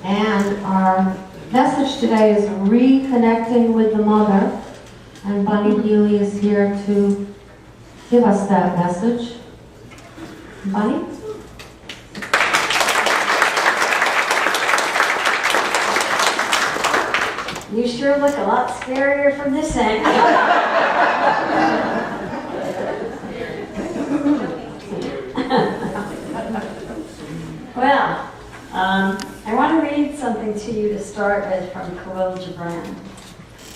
And our message today is reconnecting with the mother. And Bunny Healy is here to give us that message. Bunny? You sure look a lot scarier from this angle. Well, I want to read something to you to start with from Khalil Gibran.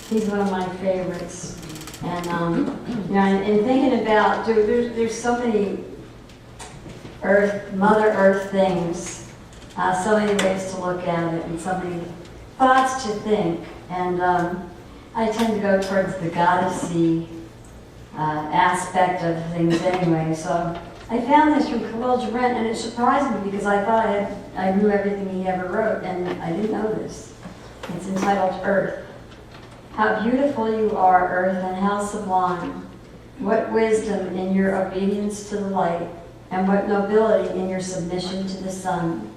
He's one of my favorites. And in thinking about, there's so many Mother Earth things, so many ways to look at it, and so many thoughts to think. And I tend to go towards the goddessy aspect of things anyway. So I found this from Khalil Gibran, and it surprised me because I thought I knew everything he ever wrote, and I didn't know this. It's entitled Earth. How beautiful you are, Earth, and how sublime. What wisdom in your obedience to the light, and what nobility in your submission to the sun.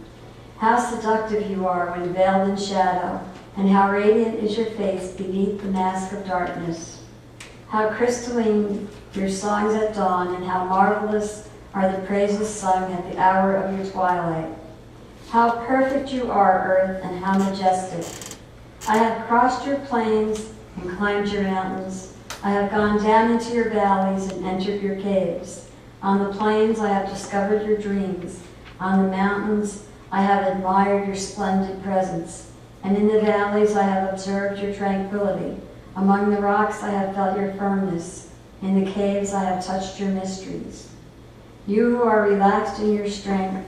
How seductive you are when veiled in shadow, and how radiant is your face beneath the mask of darkness. How crystalline your songs at dawn, and how marvelous are the praises sung at the hour of your twilight. How perfect you are, Earth, and how majestic. I have crossed your plains and climbed your mountains. I have gone down into your valleys and entered your caves. On the plains I have discovered your dreams. On the mountains I have admired your splendid presence. And in the valleys I have observed your tranquility. Among the rocks I have felt your firmness. In the caves I have touched your mysteries. You who are relaxed in your strength,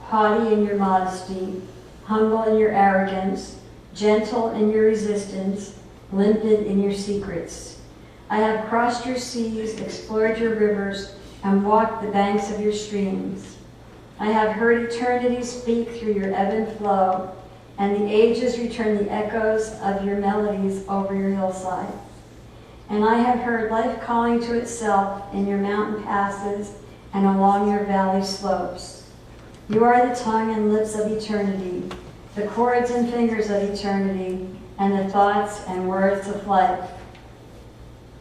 haughty in your modesty, humble in your arrogance, gentle in your resistance, limpid in your secrets. I have crossed your seas, explored your rivers, and walked the banks of your streams. I have heard eternity speak through your ebb and flow, and the ages return the echoes of your melodies over your hillside. And I have heard life calling to itself in your mountain passes and along your valley slopes. You are the tongue and lips of eternity, the chords and fingers of eternity, and the thoughts and words of life.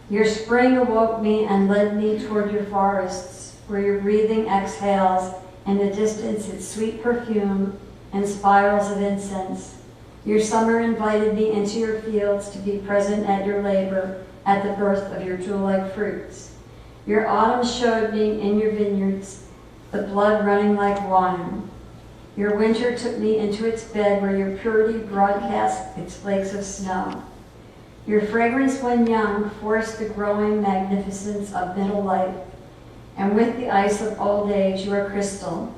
Your spring awoke me and led me toward your forests, where your breathing exhales in the distance its sweet perfume and spirals of incense. Your summer invited me into your fields to be present at your labor, at the birth of your jewel-like fruits. Your autumn showed me in your vineyards the blood running like wine. Your winter took me into its bed where your purity broadcast its flakes of snow. Your fragrance when young forced the growing magnificence of middle life, and with the ice of old age you are crystal.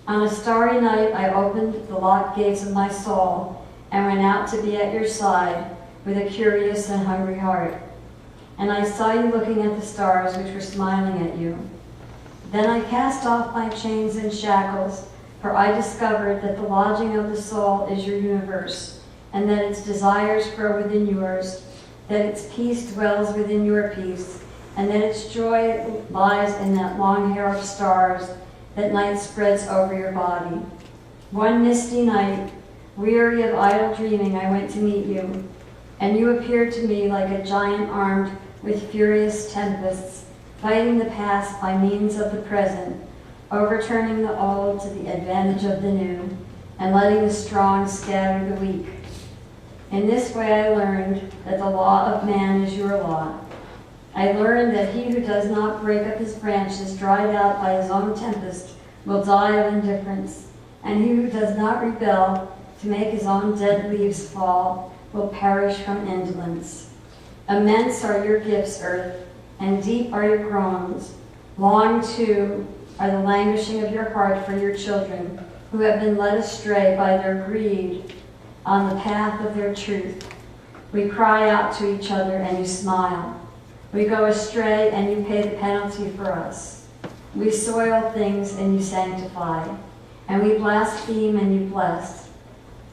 On a starry night I opened the locked gates of my soul and went out to be at your side with a curious and hungry heart. And I saw you looking at the stars which were smiling at you. Then I cast off my chains and shackles, for I discovered that the lodging of the soul is your universe, and that its desires grow within yours, that its peace dwells within your peace, and that its joy lies in that long hair of stars that night spreads over your body. One misty night, weary of idle dreaming, I went to meet you, and you appeared to me like a giant armed with furious tempests, fighting the past by means of the present, overturning the old to the advantage of the new, and letting the strong scatter the weak. In this way I learned that the law of man is your law. I learned that he who does not break up his branches dried out by his own tempest will die of indifference, and he who does not rebel to make his own dead leaves fall will perish from indolence. Immense are your gifts, earth, and deep are your groans. Long, too, are the languishing of your heart for your children, who have been led astray by their greed on the path of their truth. We cry out to each other, and you smile. We go astray, and you pay the penalty for us. We soil things, and you sanctify. And we blaspheme, and you bless.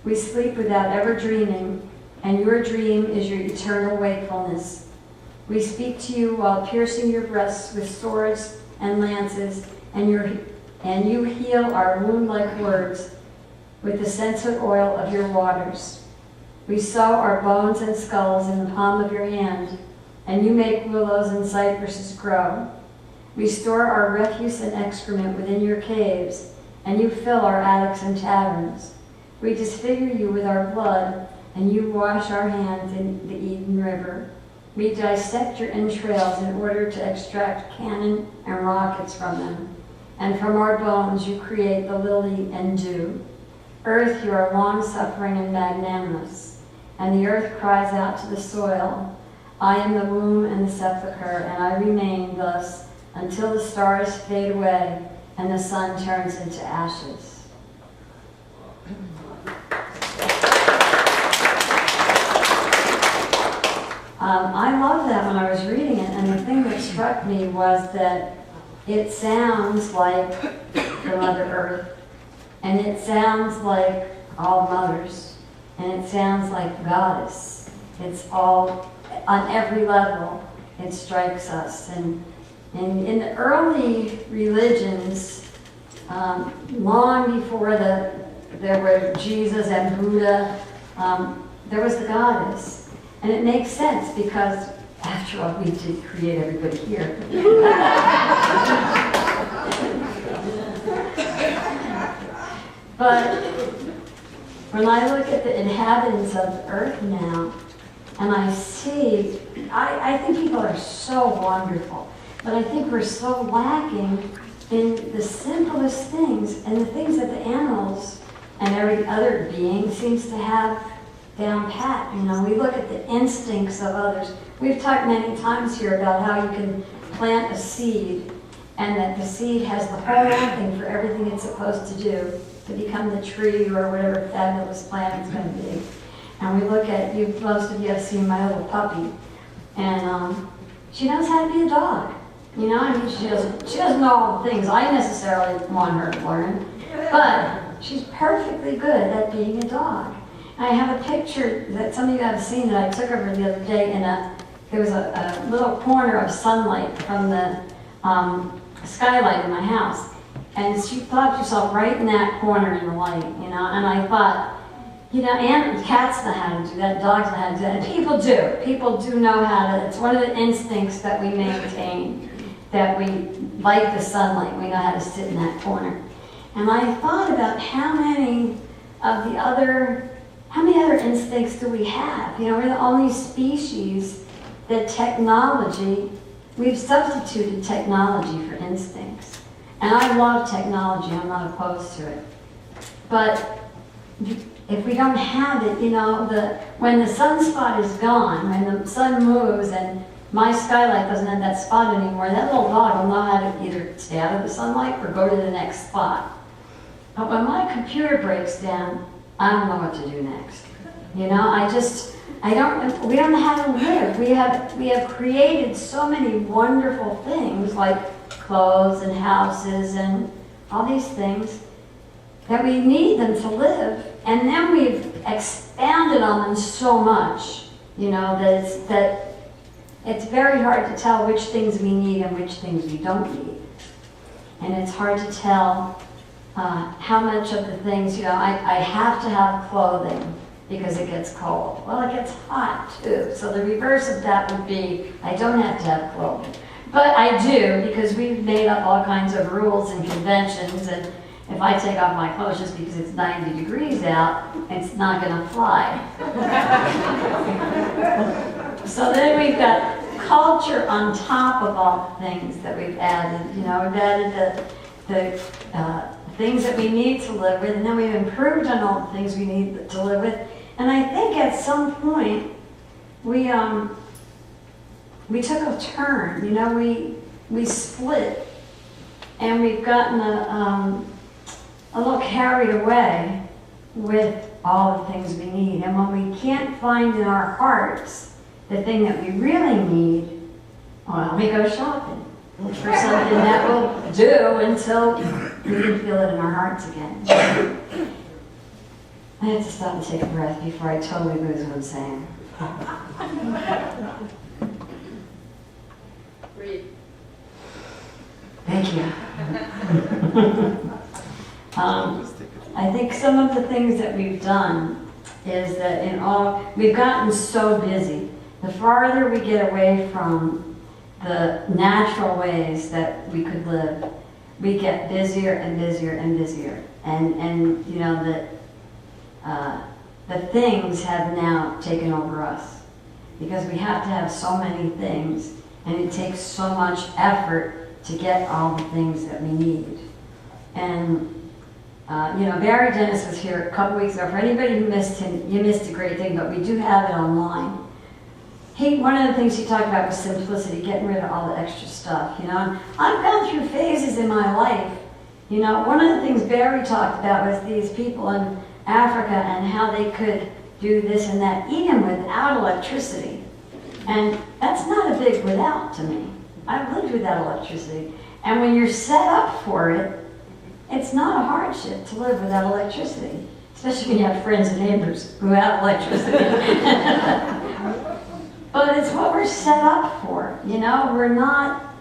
We sleep without ever dreaming, and your dream is your eternal wakefulness. We speak to you while piercing your breasts with swords and lances, and you heal our wound like words. with the scented oil of your waters. We sow our bones and skulls in the palm of your hand, and you make willows and cypresses grow. We store our refuse and excrement within your caves, and you fill our attics and taverns. We disfigure you with our blood, and you wash our hands in the Eden River. We dissect your entrails in order to extract cannon and rockets from them. And from our bones you create the lily and dew. Earth, you are long-suffering and magnanimous. And the earth cries out to the soil, I am the womb and the sepulchre, and I remain thus until the stars fade away and the sun turns into ashes. I love that when I was reading it, and the thing that struck me was that it sounds like the Mother Earth, and it sounds like all mothers, and it sounds like Goddess. It's all, on every level, it strikes us. And in the early religions, long before there were Jesus and Buddha, there was the Goddess. And it makes sense because, after all, we did create everybody here. But when I look at the inhabitants of Earth now, and I see, I think people are so wonderful, but I think we're so lacking in the simplest things and the things that the animals and every other being seems to have down pat. You know, we look at the instincts of others. We've talked many times here about how you can plant a seed and that the seed has the whole thing for everything it's supposed to do to become the tree or whatever fabulous plant it's going to be. And we look at, most of you have seen my little puppy, and she knows how to be a dog. You know, I mean, she doesn't know all the things I necessarily want her to learn, but she's perfectly good at being a dog. I have a picture that some of you have seen that I took of her the other day, and there was a little corner of sunlight from the skylight in my house, and she thought herself right in that corner in the light, you know, and I thought, you know, and cats know how to do that, dogs know how to do that, and people do. People do know how to, it's one of the instincts that we maintain, that we like the sunlight, we know how to sit in that corner. And I thought about how many other instincts do we have? You know, we're the only species that we've substituted technology for instincts. And I love technology, I'm not opposed to it. But if we don't have it, you know, when the sunspot is gone, when the sun moves and my skylight doesn't have that spot anymore, that little dog will know how to either stay out of the sunlight or go to the next spot. But when my computer breaks down, I don't know what to do next. You know, we don't know how to live. We have created so many wonderful things like clothes and houses and all these things that we need them to live. And then we've expanded on them so much, you know, that it's very hard to tell which things we need and which things we don't need. And it's hard to tell how much of the things, you know, I have to have clothing because it gets cold. Well, it gets hot too. So the reverse of that would be, I don't have to have clothing. But I do, because we've made up all kinds of rules and conventions, and if I take off my clothes just because it's 90 degrees out, it's not gonna fly. So then we've got culture on top of all the things that we've added. You know, we've added the things that we need to live with, and then we've improved on all the things we need to live with. And I think at some point we took a turn. You know, we split, and we've gotten a little carried away with all the things we need. And when we can't find in our hearts the thing that we really need, well, we go shopping for something that will do until we can feel it in our hearts again. I have to stop and take a breath before I totally lose what I'm saying. Breathe. Thank you. I think some of the things that we've done is that we've gotten so busy. The farther we get away from the natural ways that we could live, we get busier and busier and busier. And you know, the things have now taken over us because we have to have so many things, and it takes so much effort to get all the things that we need. And you know, Barry Dennis was here a couple weeks ago. For anybody who missed him, you missed a great thing, but we do have it online. One of the things he talked about was simplicity, getting rid of all the extra stuff, you know. And I've gone through phases in my life. You know, one of the things Barry talked about was these people in Africa and how they could do this and that, even without electricity. And that's not a big without to me. I've lived without electricity. And when you're set up for it, it's not a hardship to live without electricity, especially when you have friends and neighbors who have electricity. But it's what we're set up for, you know. We're not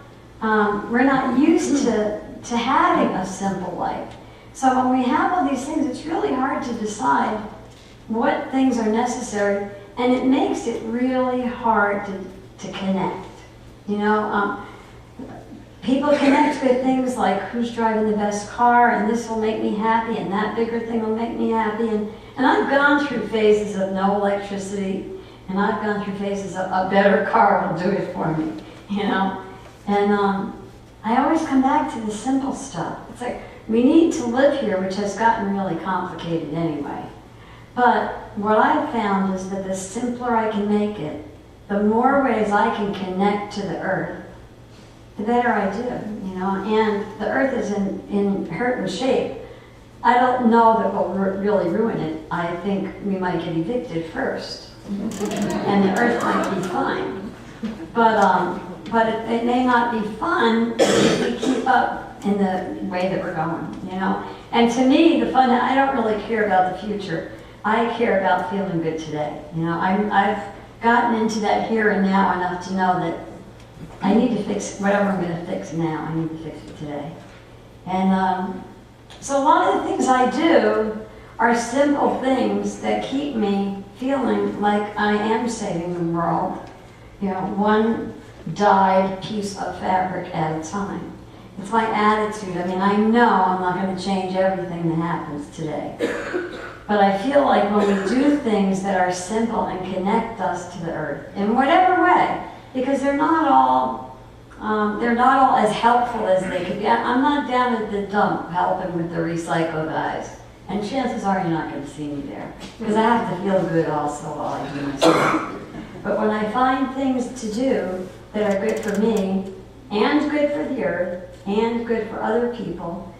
used to having a simple life. So when we have all these things, it's really hard to decide what things are necessary, and it makes it really hard to connect. You know, people connect with things like who's driving the best car, and this will make me happy, and that bigger thing will make me happy. And I've gone through phases of no electricity, and I've gone through phases of a better car will do it for me, you know. And I always come back to the simple stuff. It's like, we need to live here, which has gotten really complicated anyway. But what I've found is that the simpler I can make it, the more ways I can connect to the earth, the better I do, you know. And the earth is in hurting shape. I don't know that we'll really ruin it. I think we might get evicted first, and the earth might be fine. But it may not be fun if we keep up in the way that we're going, you know. And to me, the fun, I don't really care about the future. I care about feeling good today. You know, I've gotten into that here and now enough to know that I need to fix whatever I'm going to fix now. I need to fix it today. And so a lot of the things I do are simple things that keep me feeling like I am saving the world. You know, one dyed piece of fabric at a time. It's my attitude. I mean, I know I'm not going to change everything that happens today. But I feel like when we do things that are simple and connect us to the earth, in whatever way, because they're not all as helpful as they could be. I'm not down at the dump helping with the recycle guys. And chances are you're not going to see me there. Because I have to feel good also while I do my stuff. But when I find things to do that are good for me, and good for the earth, and good for other people,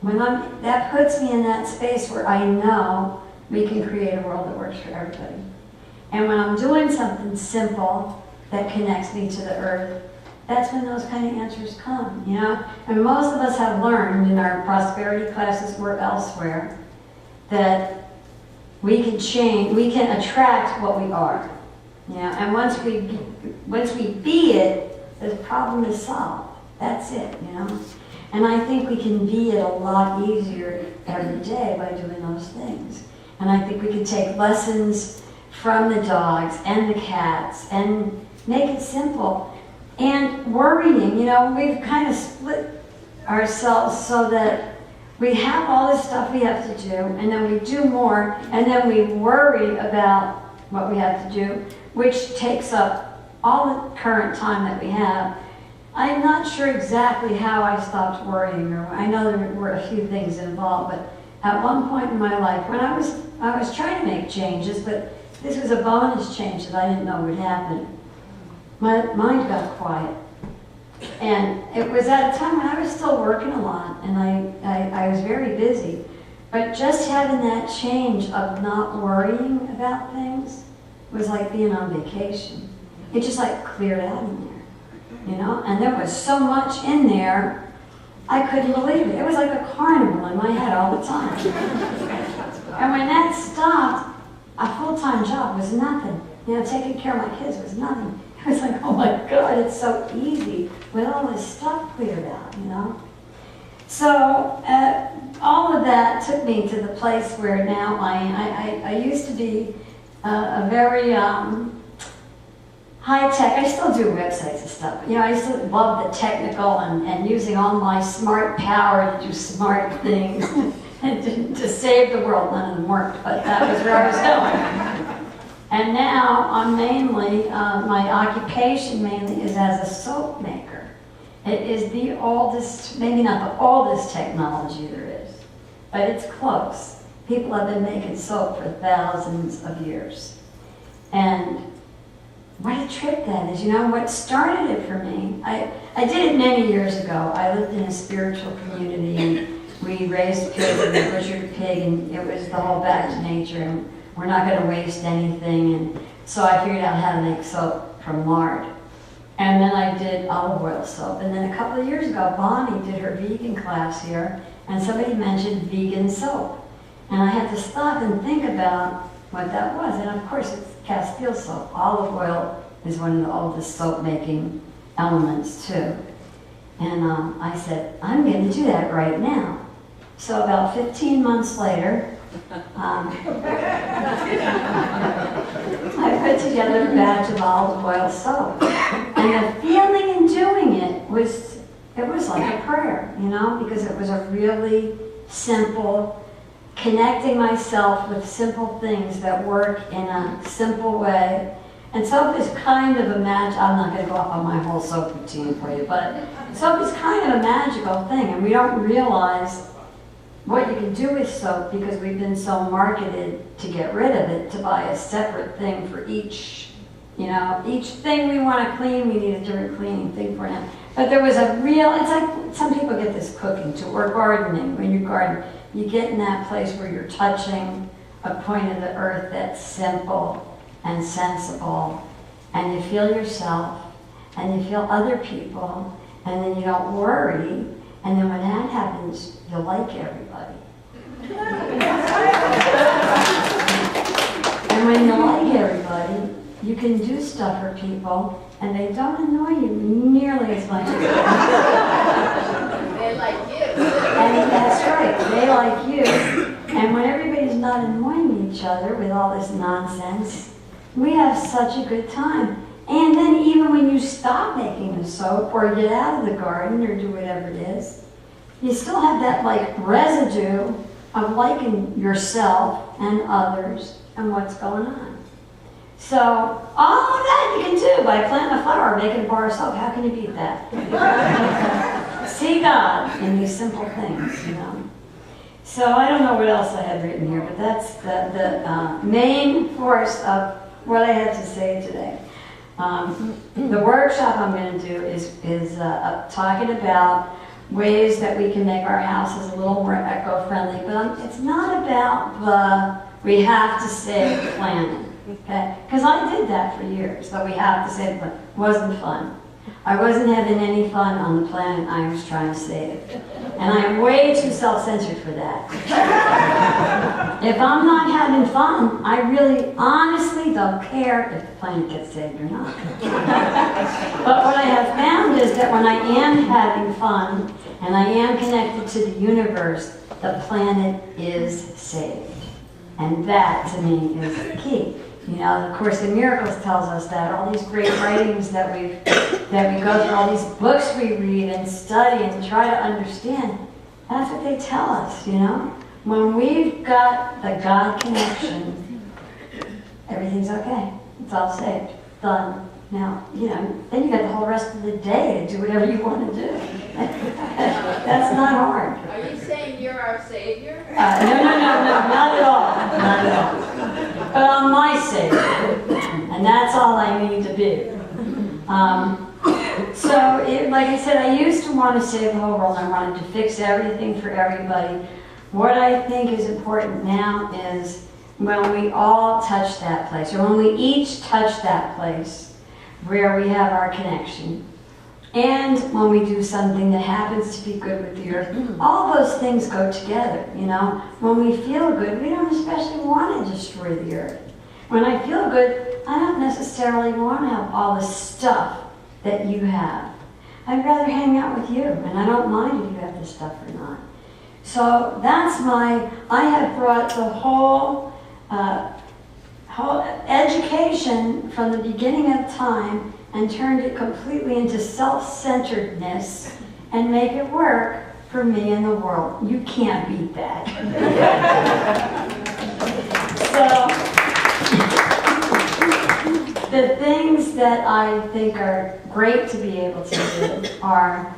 that puts me in that space where I know we can create a world that works for everybody. And when I'm doing something simple that connects me to the earth, that's when those kind of answers come, you know? And most of us have learned in our prosperity classes or elsewhere that we can change, we can attract what we are. You know? And once we be it, the problem is solved. That's it, you know? And I think we can be it a lot easier every day by doing those things. And I think we can take lessons from the dogs and the cats and make it simple. And worrying, you know, we've kind of split ourselves so that we have all this stuff we have to do, and then we do more, and then we worry about what we have to do, which takes up all the current time that we have. I'm not sure exactly how I stopped worrying, or I know there were a few things involved, but at one point in my life, when I was trying to make changes, but this was a bonus change that I didn't know would happen. My mind got quiet. And it was at a time when I was still working a lot, and I was very busy. But just having that change of not worrying about things was like being on vacation. It just like cleared out in there, you know? And there was so much in there, I couldn't believe it. It was like a carnival in my head all the time. And when that stopped, a full-time job was nothing. You know, taking care of my kids was nothing. It was like, oh my God, it's so easy with all this stuff cleared out, you know? So all of that took me to the place where now I used to be a very high-tech. I still do websites and stuff. You know, I used to love the technical and using all my smart power to do smart things and to save the world. None of them worked, but that was where I was going. And now I'm mainly, my occupation mainly is as a soap maker. It is the oldest, maybe not the oldest technology there is, but it's close. People have been making soap for thousands of years. And what a trip that is. You know, what started it for me, I did it many years ago. I lived in a spiritual community and we raised pigs and we butchered a pig and it was the whole back to nature and we're not going to waste anything. And so I figured out how to make soap from lard. And then I did olive oil soap. And then a couple of years ago, Bunni did her vegan class here and somebody mentioned vegan soap. And I had to stop and think about what that was. And of course, it's Castile soap. Olive oil is one of the oldest soap making elements too. And I said, I'm going to do that right now. So about 15 months later, I put together a batch of olive oil soap. And the feeling in doing it was like a prayer, you know, because it was a really simple, connecting myself with simple things that work in a simple way. And soap is kind of a magic, I'm not going to go off on my whole soap routine for you, but soap is kind of a magical thing, and we don't realize what you can do with soap because we've been so marketed to get rid of it, to buy a separate thing for each, you know, each thing we want to clean, we need a different cleaning thing for it. But there was a real, it's like some people get this cooking too, or gardening. When you garden, you get in that place where you're touching a point of the earth that's simple and sensible, and you feel yourself, and you feel other people, and then you don't worry, and then when that happens, you like everybody. And when you like everybody, you can do stuff for people, and they don't annoy you nearly as much as they do. They like you. And that's right, they like you. And when everybody's not annoying each other with all this nonsense, we have such a good time. And then even when you stop making the soap or get out of the garden or do whatever it is, you still have that like residue of liking yourself and others and what's going on. So all of that you can do by planting a flower, making a bar of soap. How can you beat that? See God in these simple things, you know. So I don't know what else I had written here, but that's the main force of what I had to say today. The workshop I'm going to do is talking about ways that we can make our houses a little more eco-friendly, but it's not about we have to save the planet, okay? Because I did that for years, but we have to save the planet. It wasn't fun. I wasn't having any fun on the planet I was trying to save. And I am way too self-centered for that. If I'm not having fun, I really honestly don't care if the planet gets saved or not. But what I have found is that when I am having fun and I am connected to the universe, the planet is saved. And that, to me, is the key. You know, the Course in Miracles tells us that all these great writings that we go through, all these books we read and study and try to understand, that's what they tell us, you know? When we've got the God connection, everything's okay. It's all saved. Done. Now, you know, then you got the whole rest of the day to do whatever you want to do. That's not hard. Are you saying you're our savior? No, not at all. Not at all. But I'm my savior, and that's all I need to be. Like I said, I used to want to save the whole world. I wanted to fix everything for everybody. What I think is important now is when we all touch that place, or when we each touch that place where we have our connection, and when we do something that happens to be good with the earth, all those things go together, you know. When we feel good, we don't especially want to destroy the earth. When I feel good, I don't necessarily want to have all the stuff that you have. I'd rather hang out with you, and I don't mind if you have this stuff or not. So that's I have brought the whole education from the beginning of time and turned it completely into self-centeredness and make it work for me and the world. You can't beat that. So, the things that I think are great to be able to do are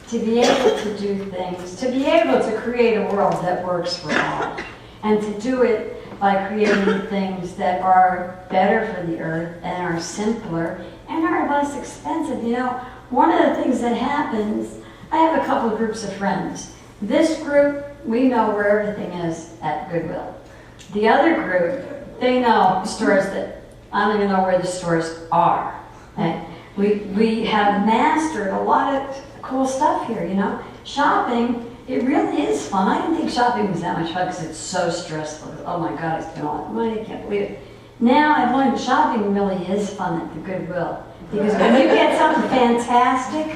to be able to do things, to be able to create a world that works for all, and to do it by creating things that are better for the earth and are simpler and are less expensive. You know, one of the things that happens, I have a couple of groups of friends. This group, we know where everything is at Goodwill. The other group, they know stores that I don't even know where the stores are. Okay? We have mastered a lot of cool stuff here, you know. Shopping, it really is fun. I didn't think shopping was that much fun because it's so stressful. Oh my God, I spent all that money, I can't believe it. Now I've learned shopping really is fun at the Goodwill. Because when you get something fantastic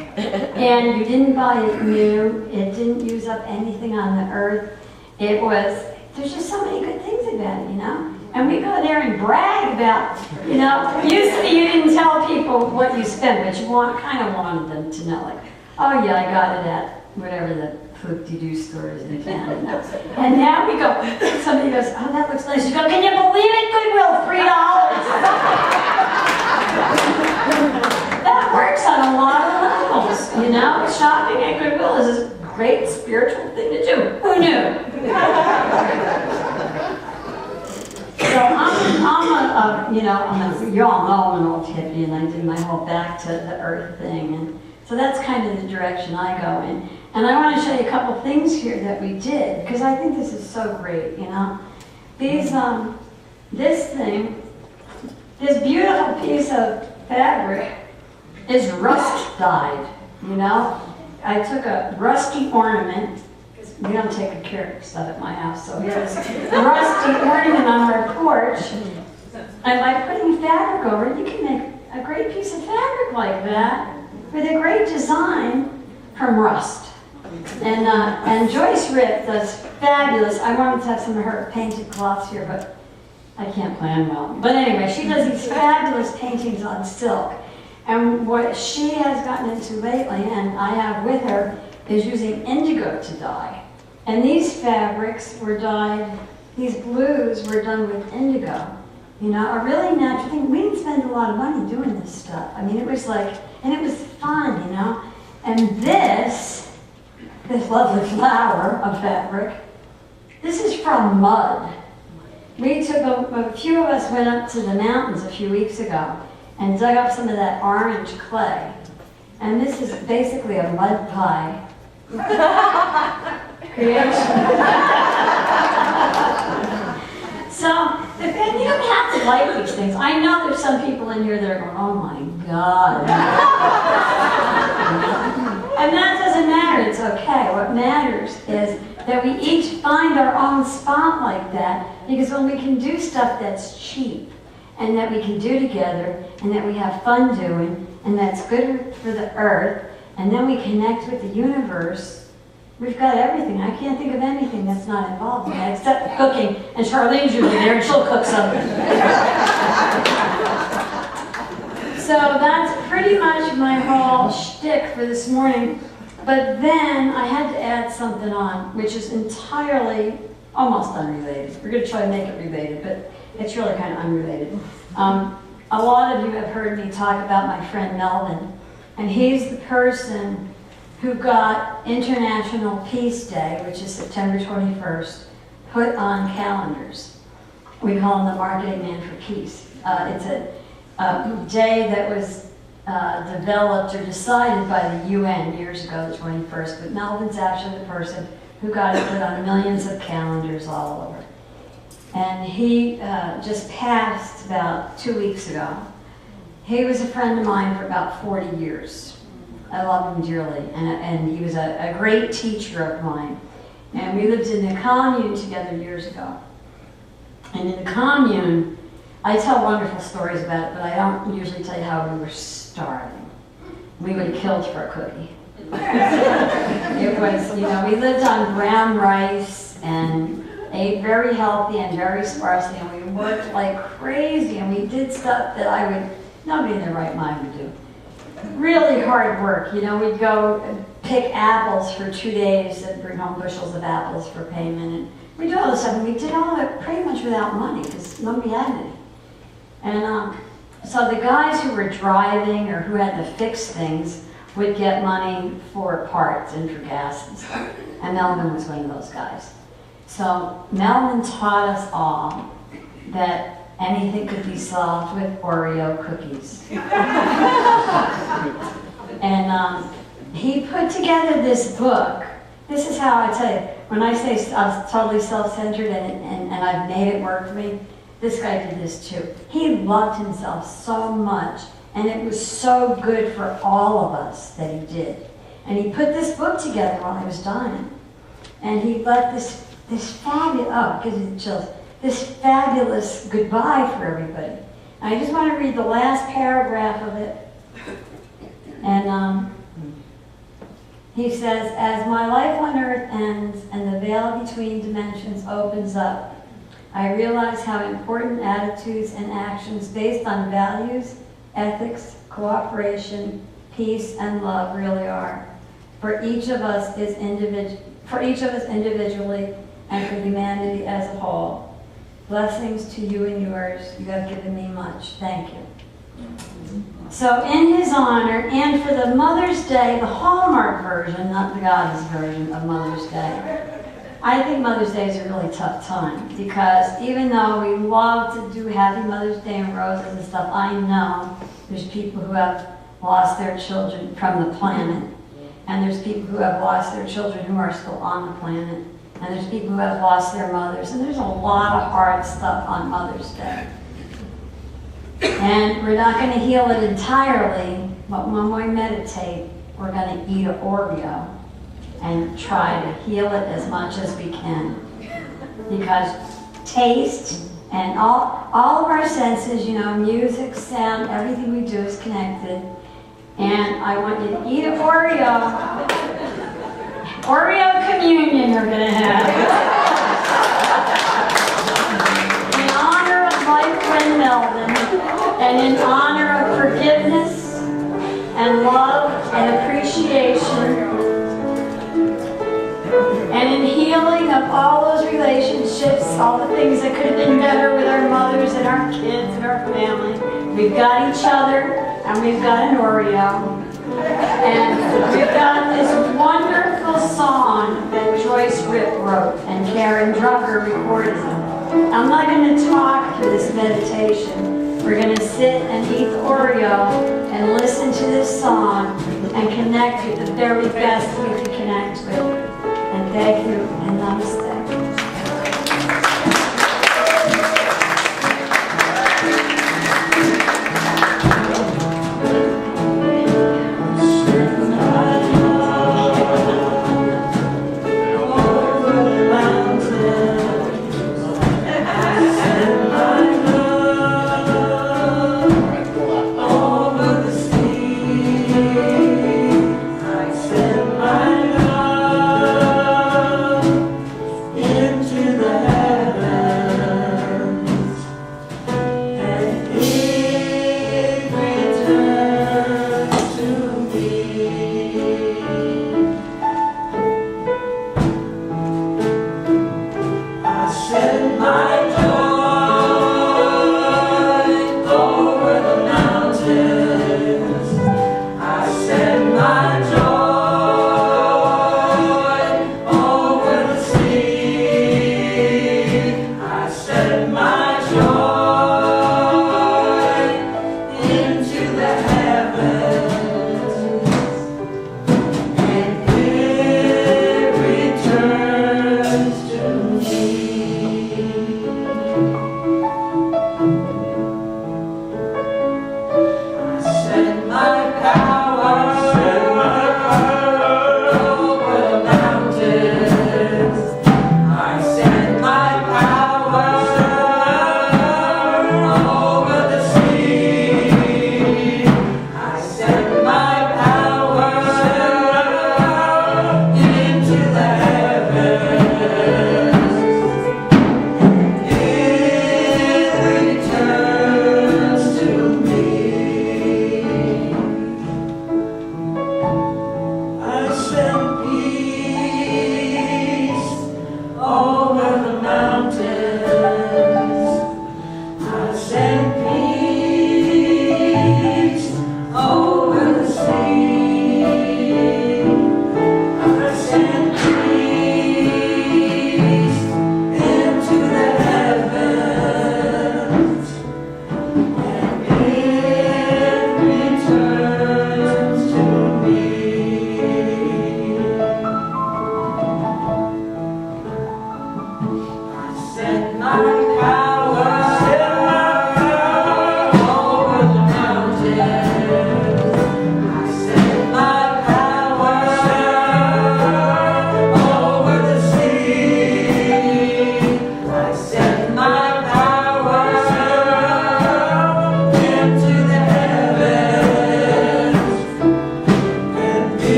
and you didn't buy it new, it didn't use up anything on the earth, there's just so many good things about it, you know? And we go there and brag about, you know, usually you didn't tell people what you spent, but you kind of wanted them to know, like, oh yeah, I got it at whatever the hoop-de-doo store is in town. And now we go, somebody goes, oh, that looks nice. You go, can you believe it? Goodwill, $3. That works on a lot of levels, you know? Shopping at Goodwill is a great spiritual thing to do. Who knew? So you all know I'm an old hippie, and I do my whole back to the earth thing, and so that's kind of the direction I go in. And I want to show you a couple things here that we did, because I think this is so great, you know? These, this beautiful piece of fabric is rust dyed, you know? I took a rusty ornament, because we don't take care of stuff at my house, so here's a rusty ornament on our porch, and by putting fabric over it, you can make a great piece of fabric like that with a great design from rust. And Joyce Ripp does fabulous. I wanted to have some of her painted cloths here, but I can't plan well. But anyway, she does these fabulous paintings on silk. And what she has gotten into lately, and I have with her, is using indigo to dye. And these fabrics were dyed, these blues were done with indigo. You know, a really natural thing. We didn't spend a lot of money doing this stuff. I mean, it was like, and it was fun, you know. And this lovely flower of fabric, this is from mud. We took, a few of us went up to the mountains a few weeks ago and dug up some of that orange clay. And this is basically a mud pie creation. So, and you don't have to like these things. I know there's some people in here that are going, oh my God. And that doesn't matter, it's okay. What matters is that we each find our own spot like that, because when we can do stuff that's cheap, and that we can do together, and that we have fun doing, and that's good for the earth, and then we connect with the universe, we've got everything. I can't think of anything that's not involved in that, except cooking, and Charlene's usually there, and she'll cook something. So that's pretty much my whole shtick for this morning. But then I had to add something on, which is entirely, almost unrelated. We're going to try to make it related, but it's really kind of unrelated. A lot of you have heard me talk about my friend Melvin, and he's the person who got International Peace Day, which is September 21st, put on calendars. We call him the Marketing Man for Peace. It's a day that was developed or decided by the UN years ago, the 21st, but Melvin's actually the person who got it put on millions of calendars all over. And he just passed about 2 weeks ago. He was a friend of mine for about 40 years. I love him dearly, and he was a great teacher of mine. And we lived in a commune together years ago. And in the commune, I tell wonderful stories about it, but I don't usually tell you how we were starving. we would have killed for a cookie. It was, we lived on brown rice and ate very healthy and very sparsely, and we worked like crazy, and we did stuff that nobody in their right mind would do. Really hard work, we'd go and pick apples for 2 days and bring home bushels of apples for payment, and we did all this stuff, and we did all of it pretty much without money, because nobody had any. And so the guys who were driving or who had to fix things would get money for parts and for gas and stuff. And Melvin was one of those guys. So Melvin taught us all that anything could be solved with Oreo cookies. And he put together this book. This is how I tell you, when I say I was totally self-centered and I've made it work for me, this guy did this too. He loved himself so much, and it was so good for all of us that he did. And he put this book together while he was dying. And he left this fabulous, gives you the chills, this fabulous goodbye for everybody. And I just want to read the last paragraph of it. And he says, as my life on earth ends and the veil between dimensions opens up, I realize how important attitudes and actions based on values, ethics, cooperation, peace, and love really are. For each of us individually and for humanity as a whole. Blessings to you and yours. You have given me much. Thank you. So in his honor, and for the Mother's Day, the Hallmark version, not the Goddess version of Mother's Day, I think Mother's Day is a really tough time, because even though we love to do Happy Mother's Day and roses and stuff, I know there's people who have lost their children from the planet, and there's people who have lost their children who are still on the planet, and there's people who have lost their mothers, and there's a lot of hard stuff on Mother's Day. And we're not going to heal it entirely, but when we meditate, we're going to eat an Oreo and try to heal it as much as we can. Because taste and all of our senses, music, sound, everything we do is connected. And I want you to eat an Oreo. Oreo communion we're going to have. In honor of my friend Melvin, and in honor of forgiveness and love and appreciation, and in healing of all those relationships, all the things that could have been better with our mothers and our kids and our family. We've got each other, and we've got an Oreo. And we've got this wonderful song that Joyce Ripp wrote and Karen Drucker recorded. I'm not going to talk through this meditation. We're going to sit and eat the Oreo and listen to this song and connect with the very best we can connect with. And thank you, and namaste.